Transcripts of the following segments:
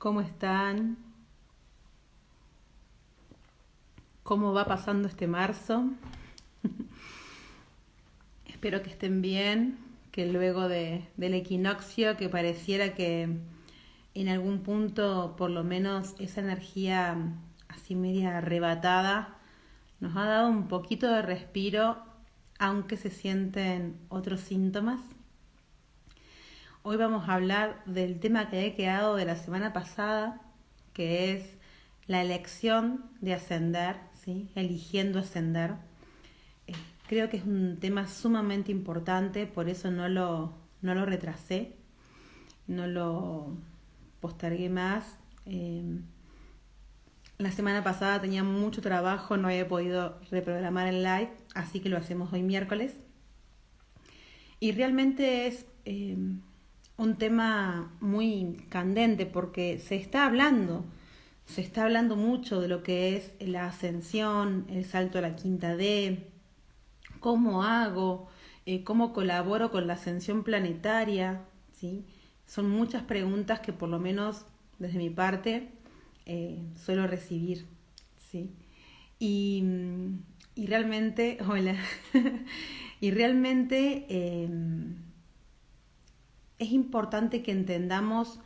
¿Cómo están? ¿Cómo va pasando este marzo? Espero que estén bien, que luego del equinoccio, que pareciera que en algún punto, por lo menos esa energía así media arrebatada, nos ha dado un poquito de respiro, aunque se sienten otros síntomas. Hoy vamos a hablar del tema que he quedado de la semana pasada, que es la elección de ascender, ¿sí? Eligiendo ascender. Creo que es un tema sumamente importante, por eso no lo retrasé, no lo postergué más. La semana pasada tenía mucho trabajo, no había podido reprogramar el live, así que lo hacemos hoy miércoles. Y realmente es un tema muy candente porque se está hablando mucho de lo que es la ascensión, el salto a la quinta D, cómo hago, cómo colaboro con la ascensión planetaria, ¿sí? Son muchas preguntas que por lo menos desde mi parte suelo recibir, ¿sí? Y, y realmente, hola, y realmente es importante que entendamos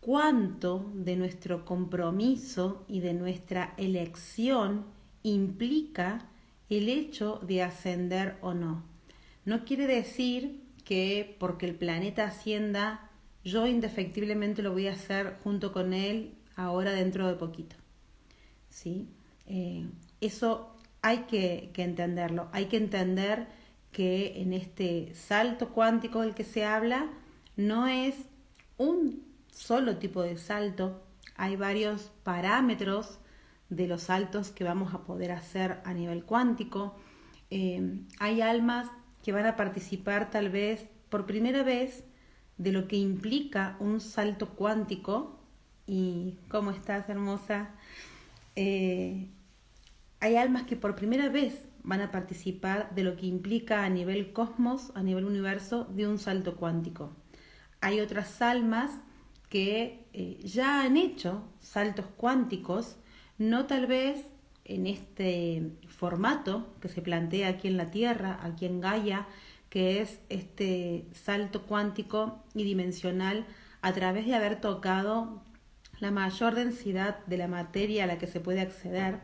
cuánto de nuestro compromiso y de nuestra elección implica el hecho de ascender o no. No quiere decir que porque el planeta ascienda, yo indefectiblemente lo voy a hacer junto con él ahora dentro de poquito. ¿Sí? Eso hay que entenderlo. Hay que entender que en este salto cuántico del que se habla no es un solo tipo de salto, hay varios parámetros de los saltos que vamos a poder hacer a nivel cuántico. Hay almas que van a participar tal vez por primera vez de lo que implica un salto cuántico. ¿Y cómo estás, hermosa? Hay almas que por primera vez van a participar de lo que implica a nivel cosmos, a nivel universo, de un salto cuántico. Hay otras almas que ya han hecho saltos cuánticos, no tal vez en este formato que se plantea aquí en la Tierra, aquí en Gaia, que es este salto cuántico y dimensional a través de haber tocado la mayor densidad de la materia a la que se puede acceder,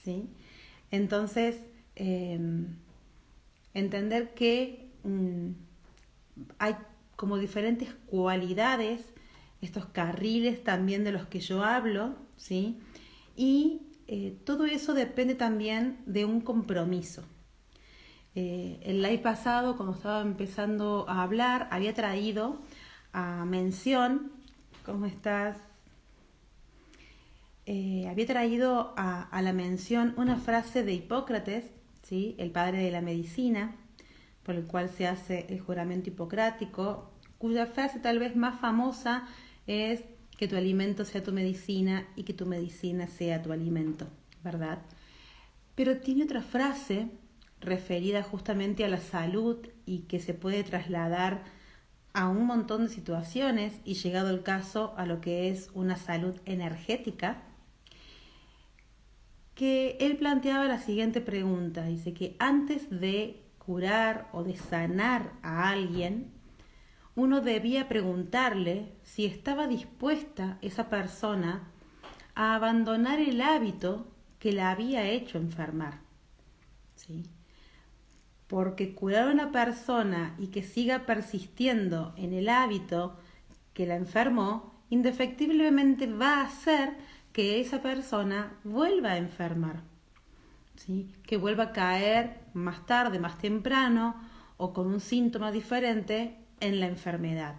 ¿sí? Entonces, entender que hay como diferentes cualidades, estos carriles también de los que yo hablo, ¿sí? Y todo eso depende también de un compromiso. El live pasado, cuando estaba empezando a hablar, había traído a mención, ¿cómo estás? Había traído a la mención una frase de Hipócrates, ¿sí? El padre de la medicina, por el cual se hace el juramento hipocrático, cuya frase tal vez más famosa es que tu alimento sea tu medicina y que tu medicina sea tu alimento, ¿verdad? Pero tiene otra frase referida justamente a la salud y que se puede trasladar a un montón de situaciones y llegado el caso a lo que es una salud energética, que él planteaba la siguiente pregunta. Dice que antes de curar o de sanar a alguien, uno debía preguntarle si estaba dispuesta esa persona a abandonar el hábito que la había hecho enfermar, ¿sí? Porque curar a una persona y que siga persistiendo en el hábito que la enfermó, indefectiblemente va a hacer que esa persona vuelva a enfermar, ¿sí? Que vuelva a caer más tarde, más temprano o con un síntoma diferente en la enfermedad.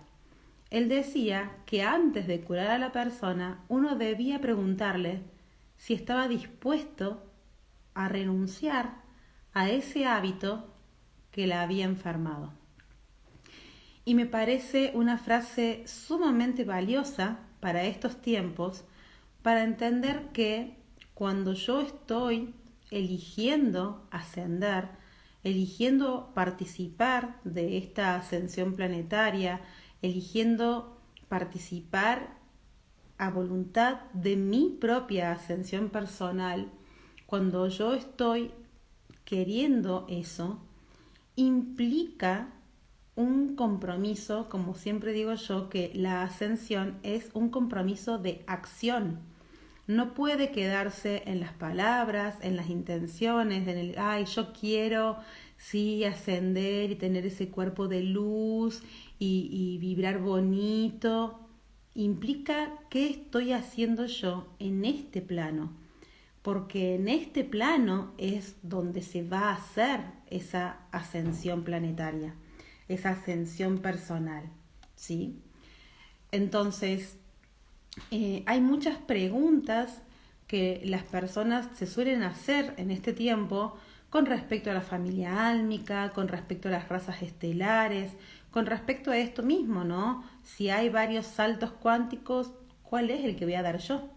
Él decía que antes de curar a la persona uno debía preguntarle si estaba dispuesto a renunciar a ese hábito que la había enfermado. Y me parece una frase sumamente valiosa para estos tiempos, para entender que cuando yo estoy eligiendo ascender, eligiendo participar de esta ascensión planetaria, eligiendo participar a voluntad de mi propia ascensión personal, cuando yo estoy queriendo eso, implica un compromiso, como siempre digo yo, que la ascensión es un compromiso de acción. No puede quedarse en las palabras, en las intenciones, en el, ay, yo quiero, sí, ascender y tener ese cuerpo de luz y vibrar bonito. Implica qué estoy haciendo yo en este plano, porque en este plano es donde se va a hacer esa ascensión planetaria, esa ascensión personal, ¿sí? Entonces, hay muchas preguntas que las personas se suelen hacer en este tiempo con respecto a la familia álmica, con respecto a las razas estelares, con respecto a esto mismo, ¿no? Si hay varios saltos cuánticos, ¿cuál es el que voy a dar yo?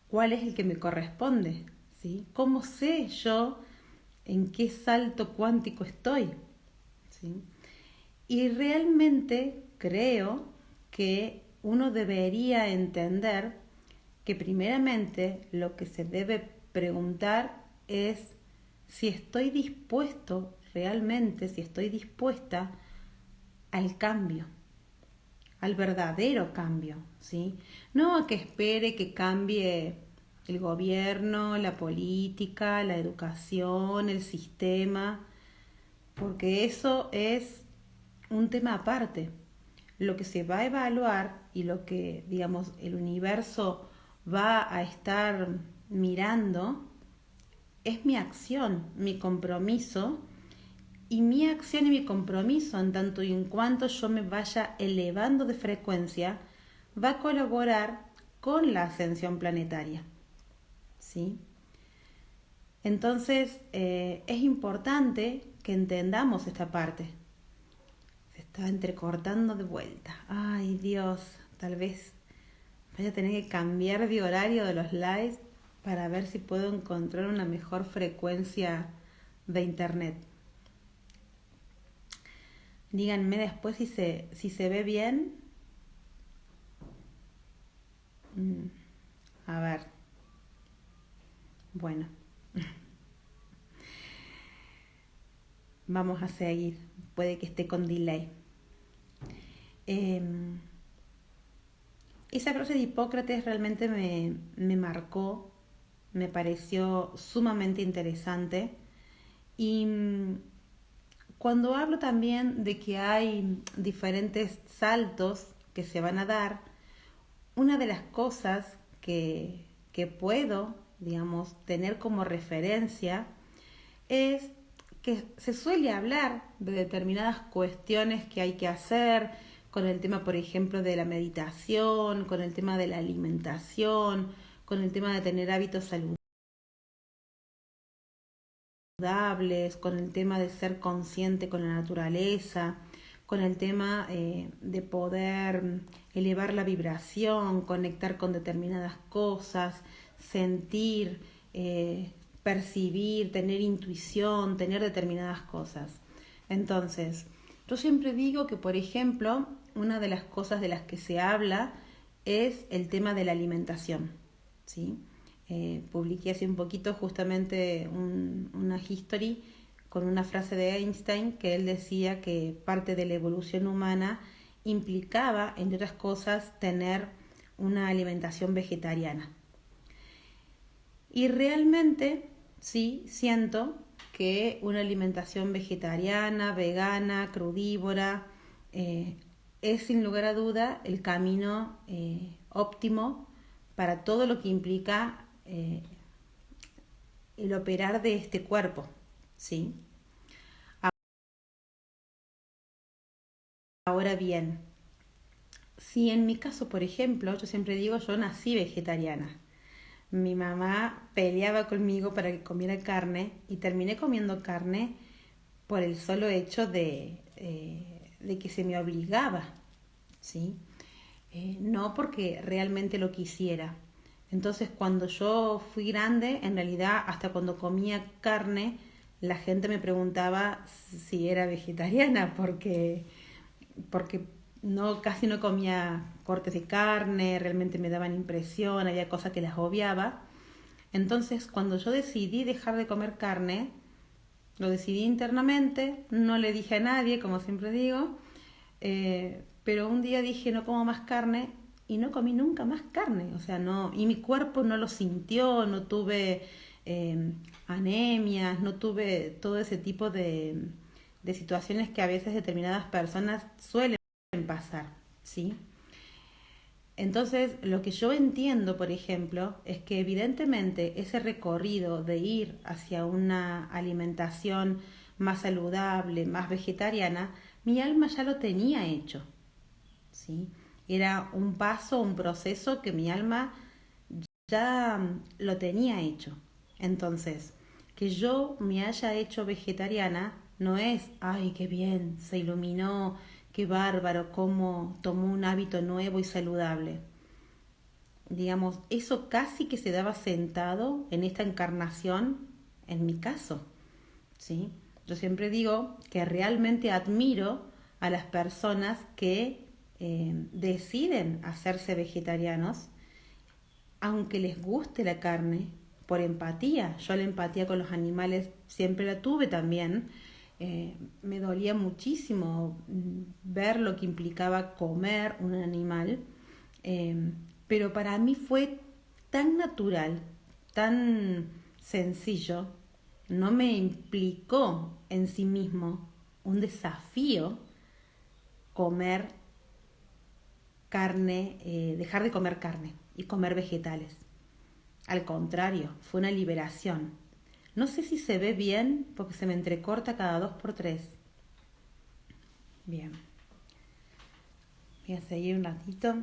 ¿Cuál es el que me corresponde? ¿Sí? ¿Cómo sé yo en qué salto cuántico estoy? ¿Sí? Y realmente creo que uno debería entender que primeramente lo que se debe preguntar es si estoy dispuesto realmente, si estoy dispuesta al cambio, al verdadero cambio, ¿sí? No a que espere que cambie el gobierno, la política, la educación, el sistema, porque eso es un tema aparte. Lo que se va a evaluar y lo que, digamos, el universo va a estar mirando es mi acción, mi compromiso, y mi acción y mi compromiso, en tanto y en cuanto yo me vaya elevando de frecuencia, va a colaborar con la ascensión planetaria, ¿sí? Entonces, es importante que entendamos esta parte. Se está entrecortando de vuelta. Ay, Dios, tal vez voy a tener que cambiar de horario de los lives para ver si puedo encontrar una mejor frecuencia de internet. Díganme después si se ve bien. A ver. Bueno, vamos a seguir. Puede que esté con delay. Esa frase de Hipócrates realmente me marcó, me pareció sumamente interesante. Y cuando hablo también de que hay diferentes saltos que se van a dar, una de las cosas que puedo, digamos, tener como referencia es que se suele hablar de determinadas cuestiones que hay que hacer, con el tema, por ejemplo, de la meditación, con el tema de la alimentación, con el tema de tener hábitos saludables, con el tema de ser consciente con la naturaleza, con el tema de poder elevar la vibración, conectar con determinadas cosas, sentir, percibir, tener intuición, tener determinadas cosas. Entonces, yo siempre digo que, por ejemplo, una de las cosas de las que se habla es el tema de la alimentación, ¿sí? Publiqué hace un poquito justamente una history con una frase de Einstein que él decía que parte de la evolución humana implicaba, entre otras cosas, tener una alimentación vegetariana. Y realmente sí siento que una alimentación vegetariana, vegana, crudívora, es sin lugar a duda el camino óptimo para todo lo que implica el operar de este cuerpo, ¿sí? Ahora bien, si en mi caso, por ejemplo, yo siempre digo, yo nací vegetariana. Mi mamá peleaba conmigo para que comiera carne y terminé comiendo carne por el solo hecho de que se me obligaba, ¿sí? No porque realmente lo quisiera. Entonces, cuando yo fui grande, en realidad, hasta cuando comía carne, la gente me preguntaba si era vegetariana, porque no, casi no comía cortes de carne, realmente me daban impresión, había cosas que las obviaba. Entonces, cuando yo decidí dejar de comer carne, lo decidí internamente, no le dije a nadie, como siempre digo, pero un día dije no como más carne y no comí nunca más carne, o sea, no, y mi cuerpo no lo sintió, no tuve anemias, no tuve todo ese tipo de situaciones que a veces determinadas personas suelen pasar, ¿sí? Entonces, lo que yo entiendo, por ejemplo, es que evidentemente ese recorrido de ir hacia una alimentación más saludable, más vegetariana, mi alma ya lo tenía hecho, ¿sí? Era un paso, un proceso que mi alma ya lo tenía hecho. Entonces, que yo me haya hecho vegetariana no es, ay, qué bien, se iluminó, qué bárbaro, cómo tomó un hábito nuevo y saludable. Digamos, eso casi que se daba sentado en esta encarnación, en mi caso, ¿sí? Yo siempre digo que realmente admiro a las personas que deciden hacerse vegetarianos aunque les guste la carne, por empatía. Yo la empatía con los animales siempre la tuve también. Me dolía muchísimo ver lo que implicaba comer un animal, pero para mí fue tan natural, tan sencillo, no me implicó en sí mismo un desafío comer carne, dejar de comer carne y comer vegetales. Al contrario, fue una liberación. No sé si se ve bien porque se me entrecorta cada 2 por 3. Bien, voy a seguir un ratito.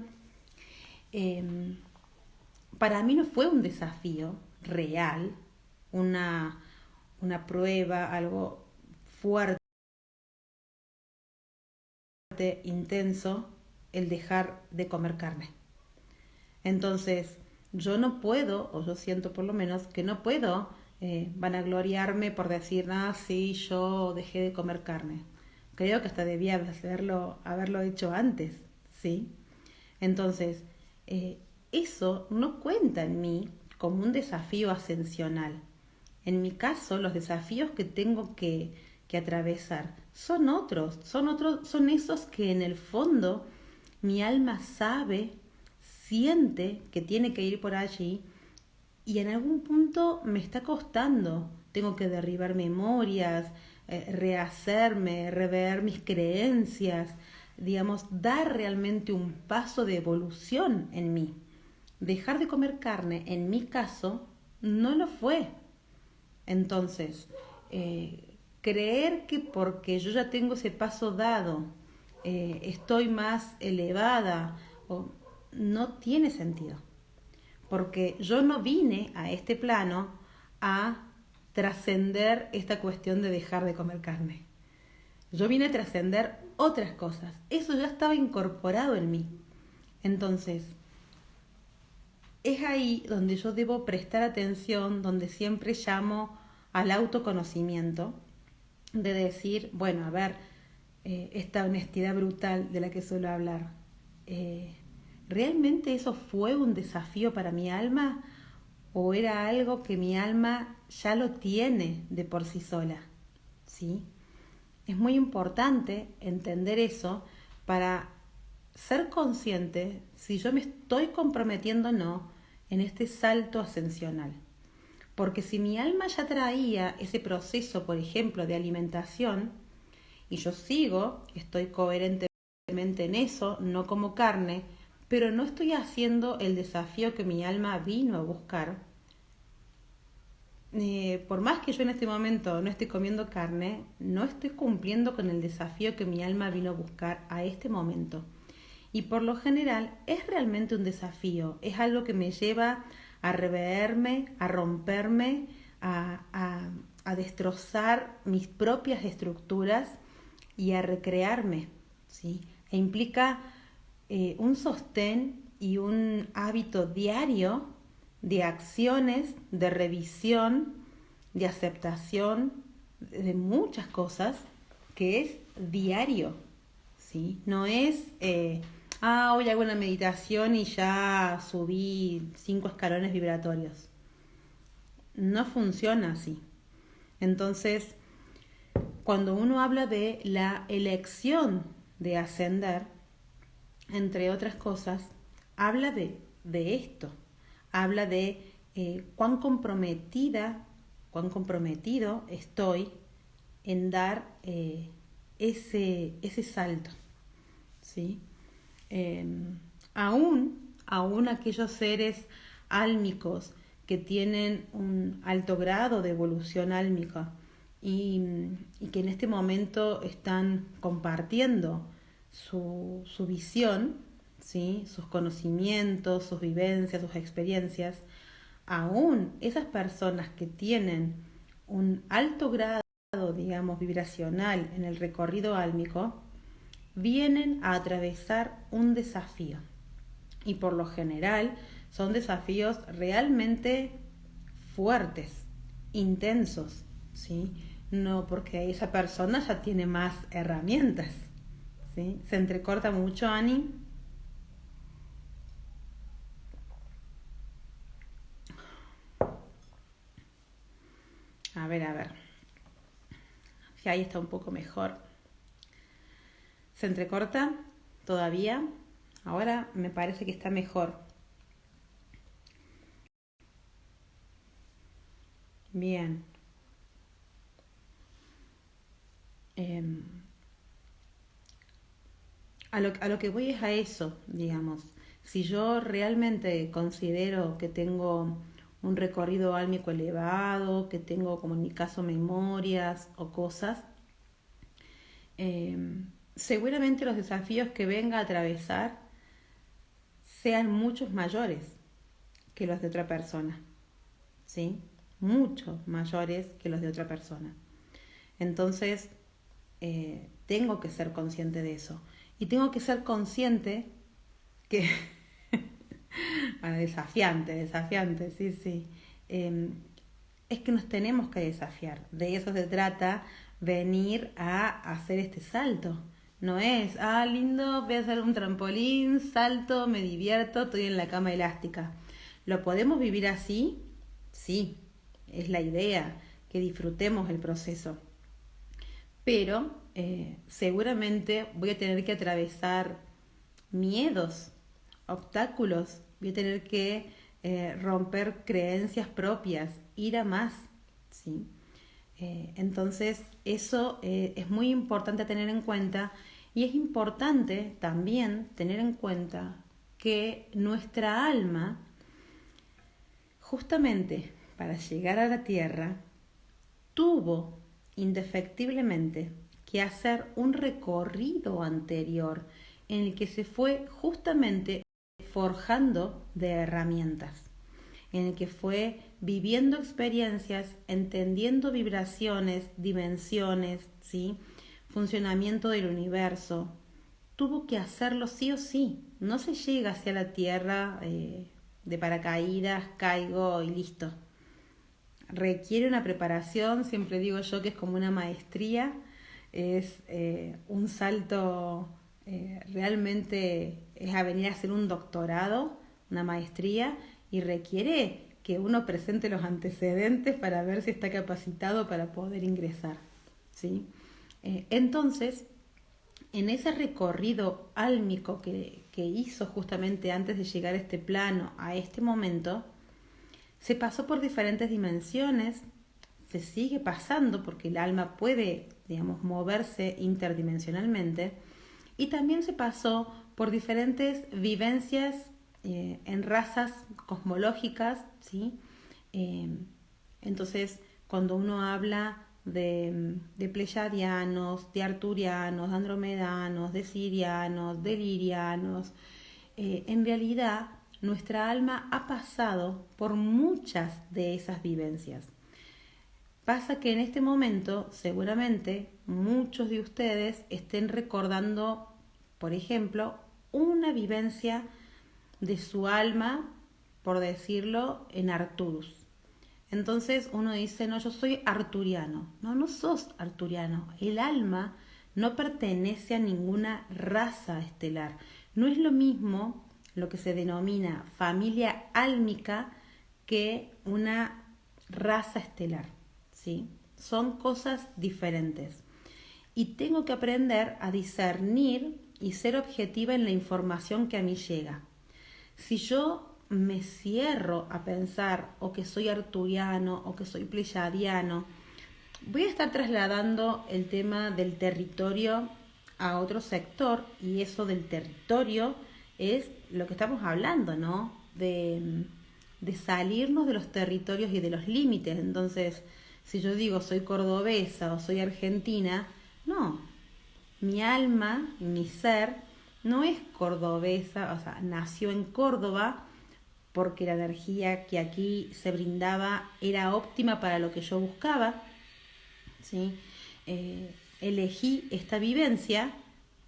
Eh, para mí no fue un desafío real, una prueba, algo fuerte, intenso, el dejar de comer carne. Entonces, yo no puedo, o yo siento por lo menos, que no puedo vanagloriarme por decir, ah, sí, yo dejé de comer carne. Creo que hasta debía haberlo hecho antes, ¿sí? Entonces, eso no cuenta en mí como un desafío ascensional. En mi caso, los desafíos que tengo que atravesar son esos que en el fondo mi alma sabe, siente que tiene que ir por allí y en algún punto me está costando. Tengo que derribar memorias, rehacerme, rever mis creencias, digamos, dar realmente un paso de evolución en mí. Dejar de comer carne, en mi caso, no lo fue. Entonces, creer que porque yo ya tengo ese paso dado, estoy más elevada, no tiene sentido. Porque yo no vine a este plano a trascender esta cuestión de dejar de comer carne. Yo vine a trascender otras cosas. Eso ya estaba incorporado en mí. Entonces, es ahí donde yo debo prestar atención, donde siempre llamo al autoconocimiento, de decir, bueno, a ver, esta honestidad brutal de la que suelo hablar, ¿realmente eso fue un desafío para mi alma o era algo que mi alma ya lo tiene de por sí sola? ¿Sí? Es muy importante entender eso para ser consciente si yo me estoy comprometiendo o no en este salto ascensional. Porque si mi alma ya traía ese proceso, por ejemplo, de alimentación, y yo sigo, estoy coherentemente en eso, no como carne, pero no estoy haciendo el desafío que mi alma vino a buscar, por más que yo en este momento no esté comiendo carne, no estoy cumpliendo con el desafío que mi alma vino a buscar a este momento. Y por lo general es realmente un desafío, es algo que me lleva a reverme, a romperme, a destrozar mis propias estructuras y a recrearme, ¿sí? E implica un sostén y un hábito diario de acciones, de revisión, de aceptación, de muchas cosas, que es diario, ¿sí? No es, hoy hago una meditación y ya subí 5 escalones vibratorios. No funciona así. Entonces, cuando uno habla de la elección de ascender, entre otras cosas, habla de esto, habla de cuán comprometido estoy en dar ese salto, ¿sí? Aún aquellos seres álmicos que tienen un alto grado de evolución álmica y que en este momento están compartiendo su visión, ¿sí? Sus conocimientos, sus vivencias, sus experiencias, aún esas personas que tienen un alto grado, digamos, vibracional en el recorrido álmico, vienen a atravesar un desafío. Y por lo general son desafíos realmente fuertes, intensos, ¿sí? No porque esa persona ya tiene más herramientas, ¿sí? Se entrecorta mucho, Ani. A ver. Si ahí está un poco mejor. ¿Se entrecorta todavía? Ahora me parece que está mejor. Bien. A lo que voy es a eso, digamos. Si yo realmente considero que tengo un recorrido álmico elevado, que tengo, como en mi caso, memorias o cosas, seguramente los desafíos que venga a atravesar sean muchos mayores que los de otra persona, ¿sí? Muchos mayores que los de otra persona. Entonces, tengo que ser consciente de eso. Y tengo que ser consciente que... bueno, desafiante, sí. Es que nos tenemos que desafiar. De eso se trata, venir a hacer este salto. No es, lindo, voy a hacer un trampolín, salto, me divierto, estoy en la cama elástica. ¿Lo podemos vivir así? Sí, es la idea, que disfrutemos el proceso. Pero seguramente voy a tener que atravesar miedos, obstáculos, voy a tener que romper creencias propias, ir a más, ¿sí? Entonces eso es muy importante tener en cuenta y es importante también tener en cuenta que nuestra alma, justamente para llegar a la tierra, tuvo indefectiblemente que hacer un recorrido anterior en el que se fue justamente forjando de herramientas, en el que fue viviendo experiencias, entendiendo vibraciones, dimensiones, ¿sí? Funcionamiento del universo. Tuvo que hacerlo sí o sí. No se llega hacia la Tierra de paracaídas, caigo y listo. Requiere una preparación, siempre digo yo que es como una maestría, es un salto realmente, es a venir a hacer un doctorado, una maestría, y requiere que uno presente los antecedentes para ver si está capacitado para poder ingresar, ¿sí? Entonces, en ese recorrido álmico que hizo justamente antes de llegar a este plano, a este momento, se pasó por diferentes dimensiones, se sigue pasando porque el alma puede, digamos, moverse interdimensionalmente, y también se pasó por diferentes vivencias en razas cosmológicas, ¿sí? Entonces, cuando uno habla de pleyadianos, de arturianos, de andromedanos, de sirianos, de lirianos, en realidad nuestra alma ha pasado por muchas de esas vivencias. Pasa que en este momento seguramente muchos de ustedes estén recordando, por ejemplo, una vivencia de su alma, por decirlo, en Arturus. Entonces uno dice, no, yo soy arturiano. No, no sos arturiano. El alma no pertenece a ninguna raza estelar. No es lo mismo lo que se denomina familia álmica que una raza estelar, ¿sí? Son cosas diferentes. Y tengo que aprender a discernir y ser objetiva en la información que a mí llega. Si yo me cierro a pensar o que soy arturiano o que soy pleyadiano, voy a estar trasladando el tema del territorio a otro sector, y eso del territorio es lo que estamos hablando, ¿no? De salirnos de los territorios y de los límites. Entonces, si yo digo soy cordobesa o soy argentina, no, mi alma, mi ser, no es cordobesa, o sea, nació en Córdoba porque la energía que aquí se brindaba era óptima para lo que yo buscaba, ¿sí? Elegí esta vivencia,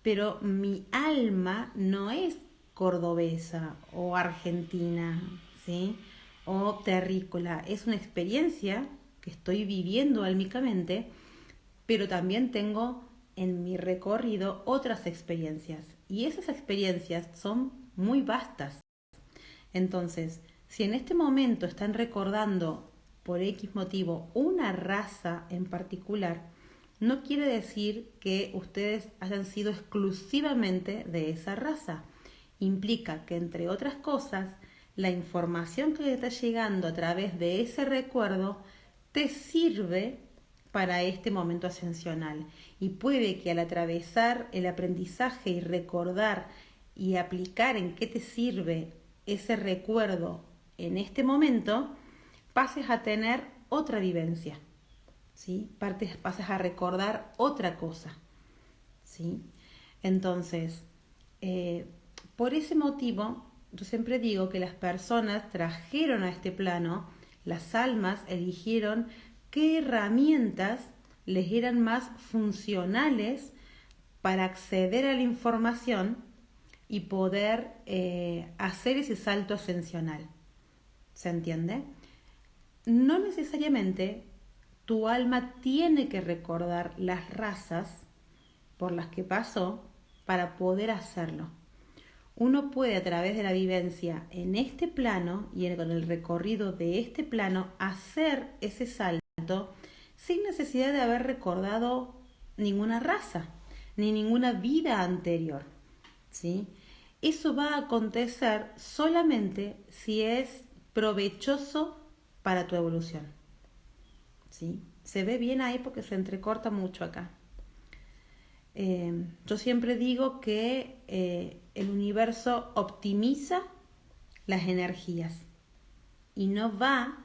pero mi alma no es cordobesa o argentina, ¿sí? O terrícola. Es una experiencia que estoy viviendo álmicamente, pero también tengo en mi recorrido otras experiencias, y esas experiencias son muy vastas. Entonces, si en este momento están recordando por X motivo una raza en particular, no quiere decir que ustedes hayan sido exclusivamente de esa raza. Implica que, entre otras cosas, la información que te está llegando a través de ese recuerdo te sirve para este momento ascensional, y puede que al atravesar el aprendizaje y recordar y aplicar en qué te sirve ese recuerdo en este momento, pases a tener otra vivencia, ¿sí? Pases a recordar otra cosa, ¿sí? Entonces, por ese motivo, yo siempre digo que las personas trajeron a este plano, las almas eligieron qué herramientas les eran más funcionales para acceder a la información y poder hacer ese salto ascensional. ¿Se entiende? No necesariamente tu alma tiene que recordar las razas por las que pasó para poder hacerlo. Uno puede, a través de la vivencia en este plano y con el recorrido de este plano, hacer ese salto sin necesidad de haber recordado ninguna raza ni ninguna vida anterior, ¿sí? Eso va a acontecer solamente si es provechoso para tu evolución, ¿sí? Se ve bien ahí porque se entrecorta mucho acá. Yo siempre digo que el universo optimiza las energías y no va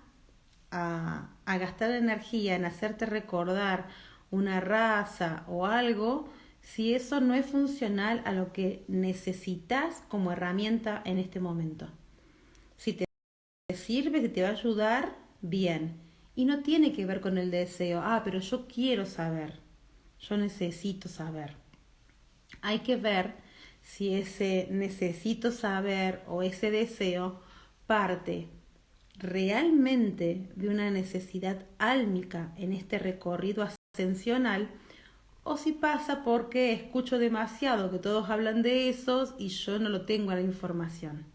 a gastar energía en hacerte recordar una raza o algo si eso no es funcional a lo que necesitas como herramienta en este momento. Si te sirve, si te va a ayudar, bien. Y no tiene que ver con el deseo, pero yo quiero saber, yo necesito saber. Hay que ver si ese necesito saber o ese deseo parte realmente de una necesidad álmica en este recorrido ascensional, o si pasa porque escucho demasiado que todos hablan de esos y yo no lo tengo a la información,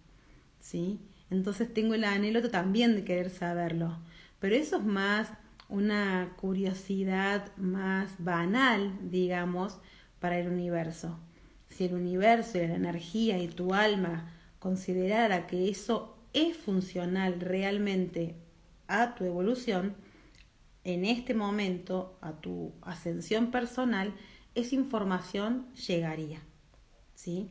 ¿sí? Entonces tengo el anhelo también de querer saberlo, pero eso es más una curiosidad más banal, digamos, para el universo. Si el universo y la energía y tu alma considerara que eso es funcional realmente a tu evolución, en este momento, a tu ascensión personal, esa información llegaría, ¿sí?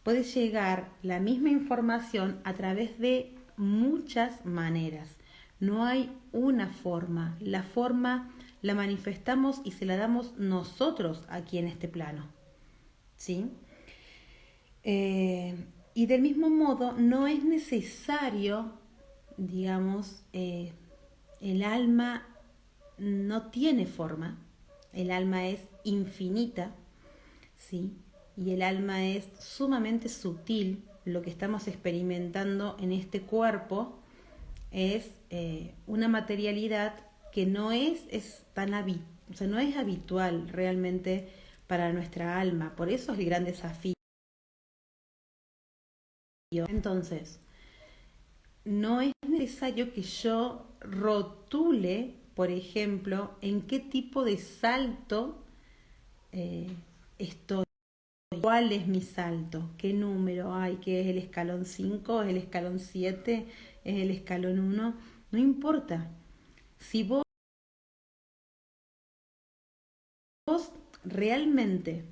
Puede llegar la misma información a través de muchas maneras. No hay una forma. La forma la manifestamos y se la damos nosotros aquí en este plano, ¿sí? Y del mismo modo, no es necesario, digamos, el alma no tiene forma, el alma es infinita, ¿sí? Y el alma es sumamente sutil. Lo que estamos experimentando en este cuerpo es una materialidad que no es tan o sea, no es habitual realmente para nuestra alma. Por eso es el gran desafío. Entonces, no es necesario que yo rotule, por ejemplo, en qué tipo de salto estoy. ¿Cuál es mi salto? ¿Qué número hay? ¿Qué es el escalón 5? ¿Es el escalón 7? ¿Es el escalón 1? No importa. Si vos realmente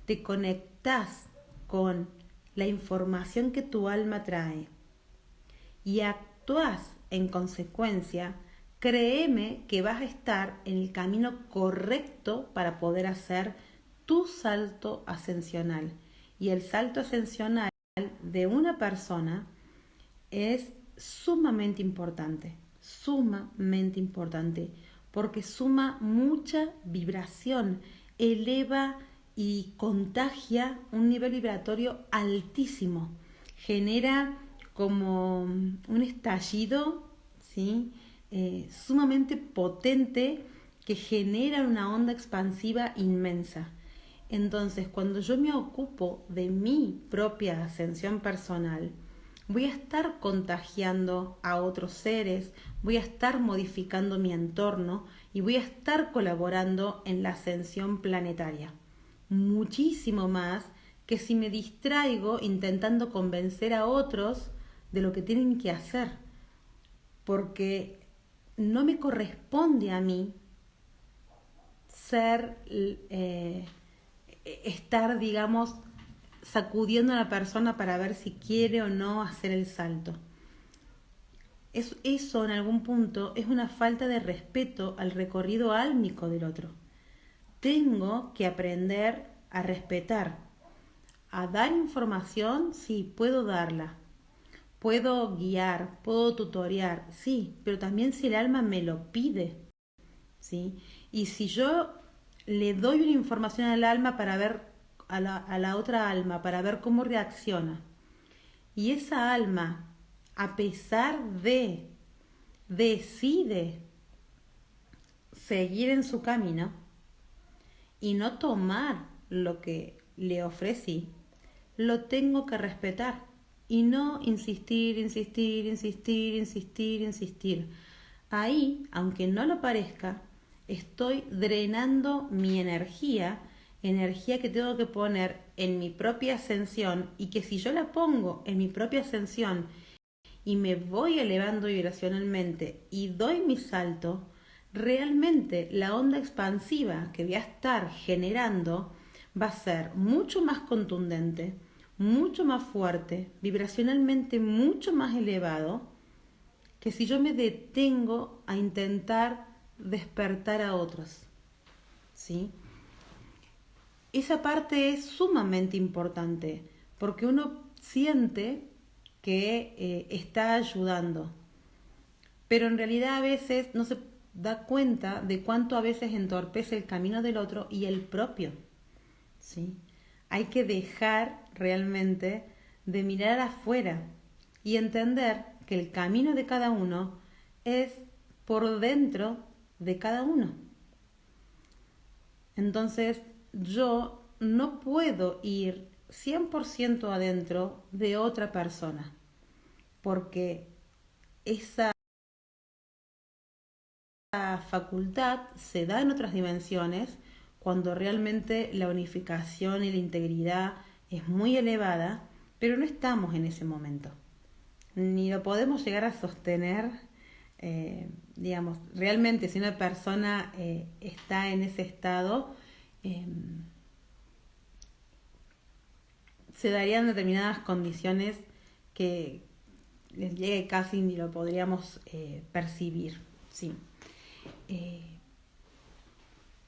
te conectás con la información que tu alma trae y actuás en consecuencia, créeme que vas a estar en el camino correcto para poder hacer tu salto ascensional. Y el salto ascensional de una persona es sumamente importante, porque suma mucha vibración, eleva y contagia un nivel vibratorio altísimo, genera como un estallido, ¿sí? Sumamente potente que genera una onda expansiva inmensa. Entonces, cuando yo me ocupo de mi propia ascensión personal, voy a estar contagiando a otros seres, voy a estar modificando mi entorno y voy a estar colaborando en la ascensión planetaria. Muchísimo más que si me distraigo intentando convencer a otros de lo que tienen que hacer, porque no me corresponde a mí estar, digamos, sacudiendo a la persona para ver si quiere o no hacer el salto. Eso en algún punto es una falta de respeto al recorrido álmico del otro. Tengo que aprender a respetar, a dar información, sí, puedo darla, puedo guiar, puedo tutorear, sí, pero también si el alma me lo pide, ¿sí? Y si yo le doy una información al alma para ver a la otra alma, para ver cómo reacciona, y esa alma, a pesar de, decide seguir en su camino y no tomar lo que le ofrecí, lo tengo que respetar y no insistir. Ahí, aunque no lo parezca, estoy drenando mi energía que tengo que poner en mi propia ascensión, y que si yo la pongo en mi propia ascensión y me voy elevando vibracionalmente y doy mi salto, realmente la onda expansiva que voy a estar generando va a ser mucho más contundente, mucho más fuerte, vibracionalmente mucho más elevado, que si yo me detengo a intentar despertar a otros, ¿sí? Esa parte es sumamente importante, porque uno siente que está ayudando, pero en realidad a veces no se da cuenta de cuánto a veces entorpece el camino del otro y el propio, ¿sí? Hay que dejar realmente de mirar afuera y entender que el camino de cada uno es por dentro de cada uno. Entonces yo no puedo ir 100% adentro de otra persona, porque esa facultad se da en otras dimensiones cuando realmente la unificación y la integridad es muy elevada, pero no estamos en ese momento, ni lo podemos llegar a sostener. Digamos, realmente si una persona está en ese estado, eh, se darían determinadas condiciones que les llegue casi ni lo podríamos percibir, ¿sí?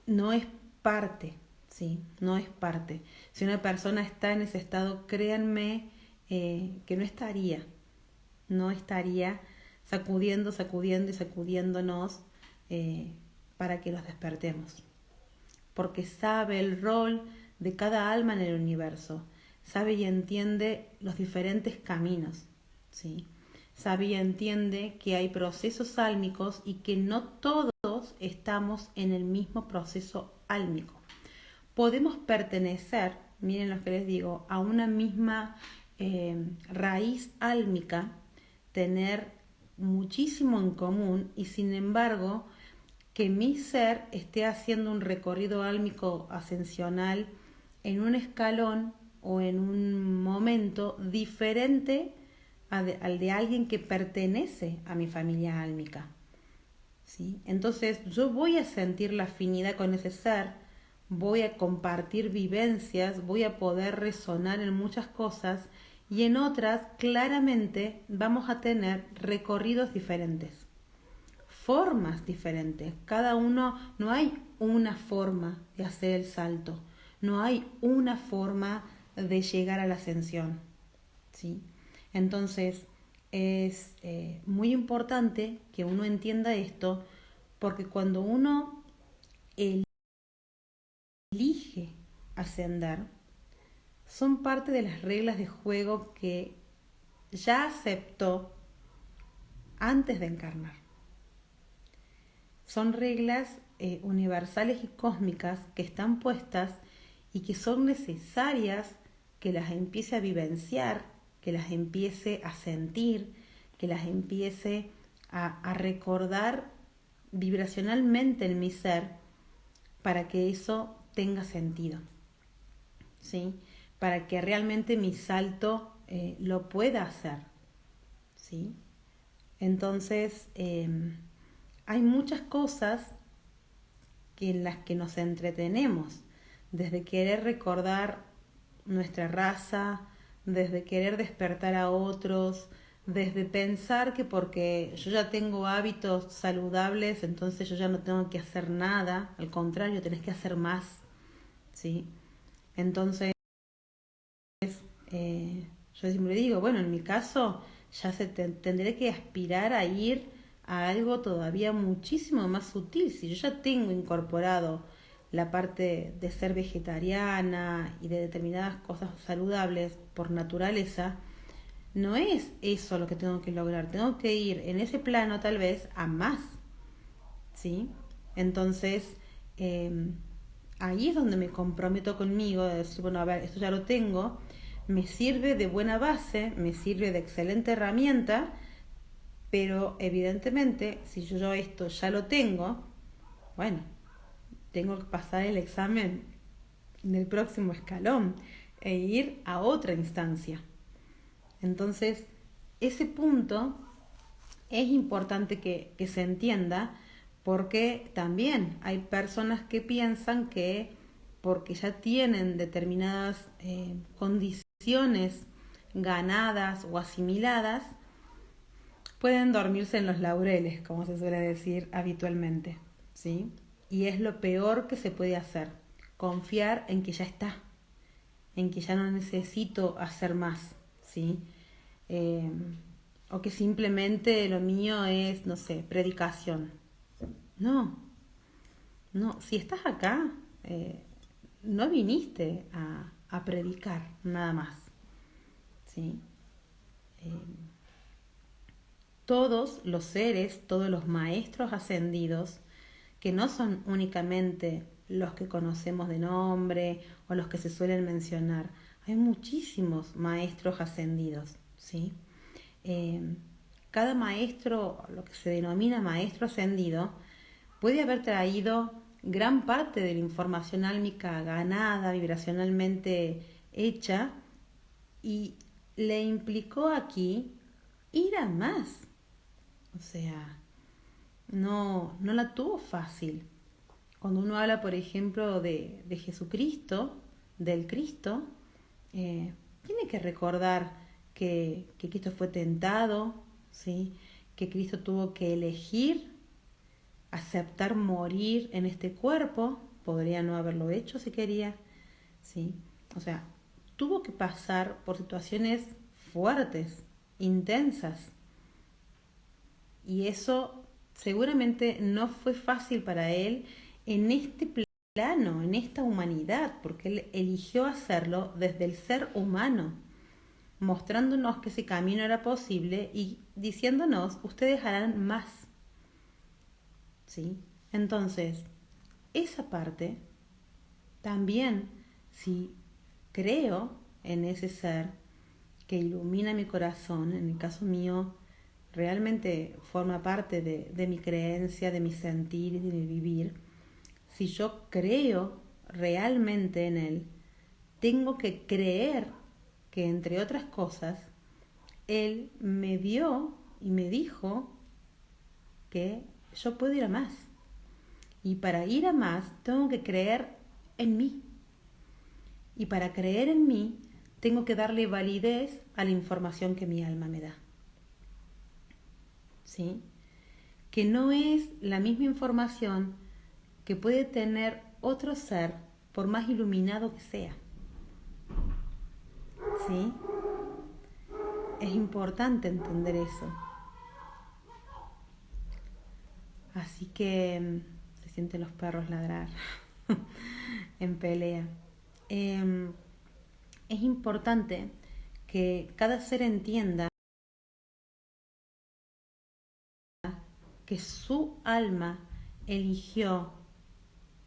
No es parte, ¿sí? No es parte. Si una persona está en ese estado, créanme que no estaría sacudiendo y sacudiéndonos para que los despertemos. Porque sabe el rol de cada alma en el universo, sabe y entiende los diferentes caminos, ¿sí? Sabe y entiende que hay procesos álmicos y que no todos estamos en el mismo proceso álmico. podemos pertenecer, miren lo que les digo, a una misma raíz álmica, tener muchísimo en común y sin embargo que mi ser esté haciendo un recorrido álmico ascensional en un escalón o en un momento diferente al de alguien que pertenece a mi familia álmica. ¿Sí? Entonces yo voy a sentir la afinidad con ese ser, voy a compartir vivencias, voy a poder resonar en muchas cosas y en otras claramente vamos a tener recorridos diferentes, formas diferentes. Cada uno, no hay una forma de hacer el salto, no hay una forma de llegar a la ascensión. ¿Sí? Entonces es muy importante que uno entienda esto, porque cuando uno elige ascender, son parte de las reglas de juego que ya aceptó antes de encarnar. Son reglas universales y cósmicas que están puestas y que son necesarias que las empiece a vivenciar, que las empiece a sentir, que las empiece a recordar vibracionalmente en mi ser para que eso tenga sentido, ¿sí? Para que realmente mi salto lo pueda hacer, ¿sí? Entonces, hay muchas cosas en las que nos entretenemos, desde querer recordar nuestra raza, desde querer despertar a otros, desde pensar que porque yo ya tengo hábitos saludables, entonces yo ya no tengo que hacer nada, al contrario, tenés que hacer más, ¿sí? Entonces, yo siempre digo, bueno, en mi caso ya tendré que aspirar a ir a algo todavía muchísimo más sutil. Si yo ya tengo incorporado la parte de ser vegetariana y de determinadas cosas saludables por naturaleza, no es eso lo que tengo que lograr. Tengo que ir en ese plano tal vez a más, ¿sí? Entonces, ahí es donde me comprometo conmigo de decir, bueno, a ver, esto ya lo tengo, me sirve de buena base, me sirve de excelente herramienta, pero evidentemente, si yo esto ya lo tengo, bueno, tengo que pasar el examen del próximo escalón e ir a otra instancia. Entonces, ese punto es importante que se entienda, porque también hay personas que piensan que porque ya tienen determinadas condiciones ganadas o asimiladas, pueden dormirse en los laureles, como se suele decir habitualmente, ¿sí? Y es lo peor que se puede hacer, confiar en que ya está, en que ya no necesito hacer más, ¿sí? Eh, o que simplemente lo mío es, no sé, predicación. No, no, si estás acá, no viniste a predicar nada más, ¿sí? Eh, todos los seres, todos los maestros ascendidos, que no son únicamente los que conocemos de nombre o los que se suelen mencionar, hay muchísimos maestros ascendidos, ¿sí? Cada maestro, lo que se denomina maestro ascendido, puede haber traído gran parte de la información álmica ganada, vibracionalmente hecha, y le implicó aquí ir a más. O sea, no la tuvo fácil. Cuando uno habla, por ejemplo, de Jesucristo, del Cristo, tiene que recordar que Cristo fue tentado, ¿sí? Que Cristo tuvo que elegir aceptar morir en este cuerpo, podría no haberlo hecho si quería, ¿sí? O sea, tuvo que pasar por situaciones fuertes, intensas, y eso seguramente no fue fácil para él en este plano, en esta humanidad, porque él eligió hacerlo desde el ser humano, mostrándonos que ese camino era posible y diciéndonos, ustedes harán más, ¿sí? Entonces, esa parte También, si creo en ese ser que ilumina mi corazón, en el caso mío, realmente forma parte de mi creencia, de mi sentir y de mi vivir, si yo creo realmente en él, tengo que creer que, entre otras cosas, él me vio y me dijo que yo puedo ir a más. Y para ir a más tengo que creer en mí. Y para creer en mí tengo que darle validez a la información que mi alma me da. ¿Sí? Que no es la misma información que puede tener otro ser por más iluminado que sea. ¿Sí? Es importante entender eso. Así que se sienten los perros ladrar en pelea. Es importante que cada ser entienda que su alma eligió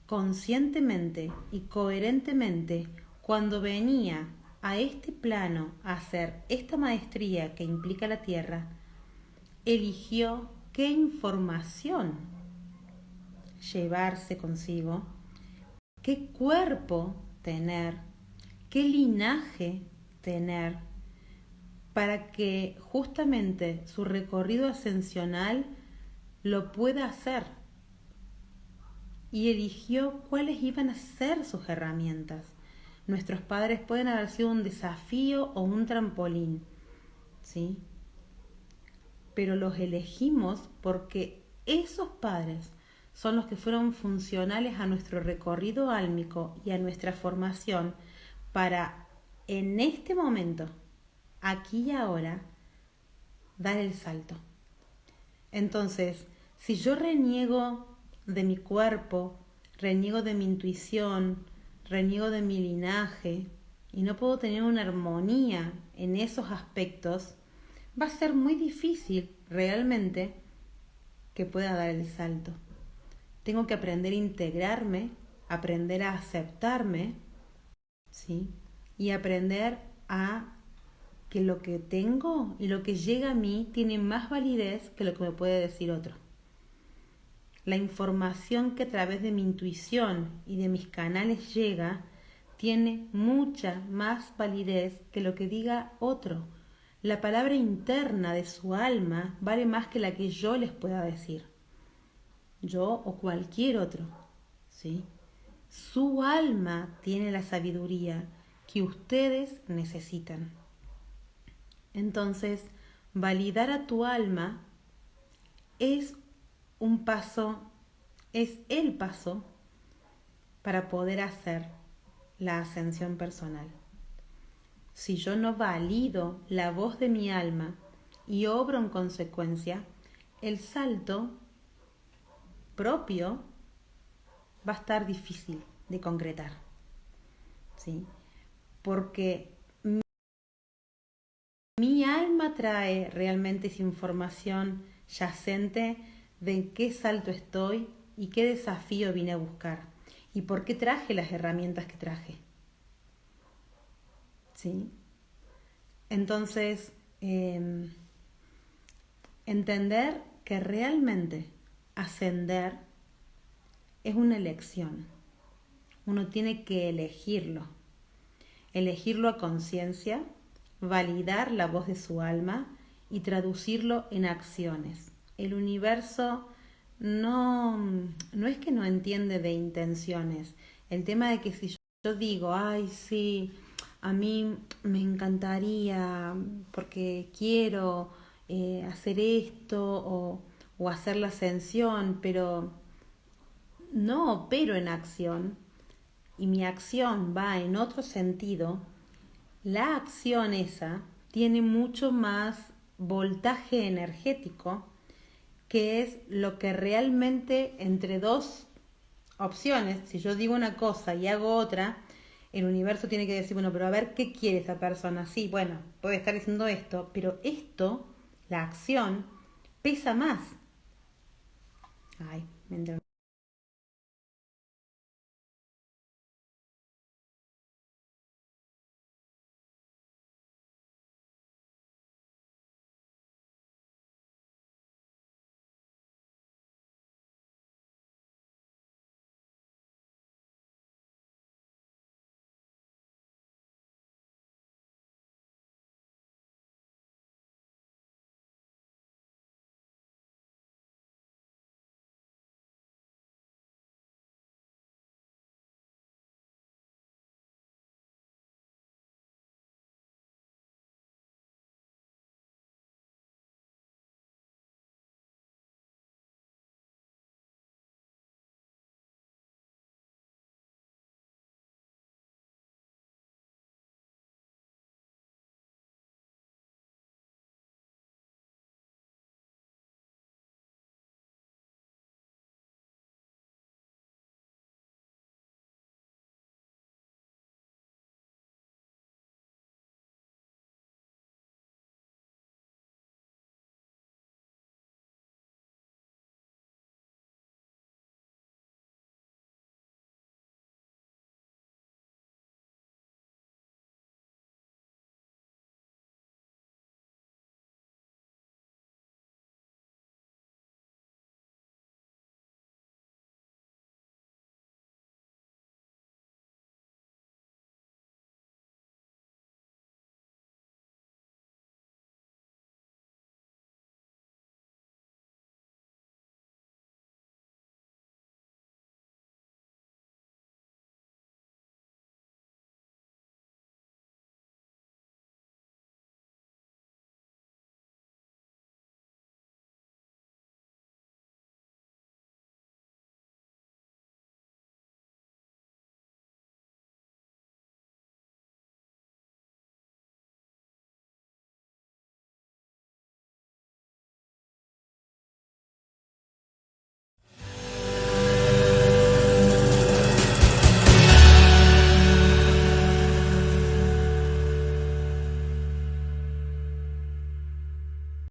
conscientemente y coherentemente cuando venía a este plano a hacer esta maestría que implica la tierra, eligió qué información llevarse consigo, qué cuerpo tener, qué linaje tener, para que justamente su recorrido ascensional lo pueda hacer. Y eligió cuáles iban a ser sus herramientas. Nuestros padres pueden haber sido un desafío o un trampolín, ¿sí? Pero los elegimos porque esos padres son los que fueron funcionales a nuestro recorrido álmico y a nuestra formación para, en este momento, aquí y ahora, dar el salto. Entonces, si yo reniego de mi cuerpo, reniego de mi intuición, reniego de mi linaje y no puedo tener una armonía en esos aspectos, va a ser muy difícil realmente que pueda dar el salto. Tengo que aprender a integrarme, aprender a aceptarme, ¿sí? Y aprender a que lo que tengo y lo que llega a mí tiene más validez que lo que me puede decir otro. La información que a través de mi intuición y de mis canales llega tiene mucha más validez que lo que diga otro. La palabra interna de su alma vale más que la que yo les pueda decir. Yo o cualquier otro, ¿sí? Su alma tiene la sabiduría que ustedes necesitan. Entonces, validar a tu alma es un paso, es el paso para poder hacer la ascensión personal. Si yo no valido la voz de mi alma y obro en consecuencia, el salto propio va a estar difícil de concretar, ¿sí? Porque mi alma trae realmente esa información yacente de en qué salto estoy y qué desafío vine a buscar y por qué traje las herramientas que traje. ¿Sí? Entonces, entender que realmente ascender es una elección. Uno tiene que elegirlo a conciencia, validar la voz de su alma y traducirlo en acciones. El universo no es que no entiende de intenciones. El tema de que si yo digo, ay, sí, a mí me encantaría porque quiero hacer esto o hacer la ascensión, pero no opero en acción y mi acción va en otro sentido, la acción esa tiene mucho más voltaje energético, que es lo que realmente entre dos opciones, si yo digo una cosa y hago otra, el universo tiene que decir, bueno, pero a ver, ¿qué quiere esa persona? Sí, bueno, puede estar diciendo esto, pero esto, la acción, pesa más. Ay, me entró.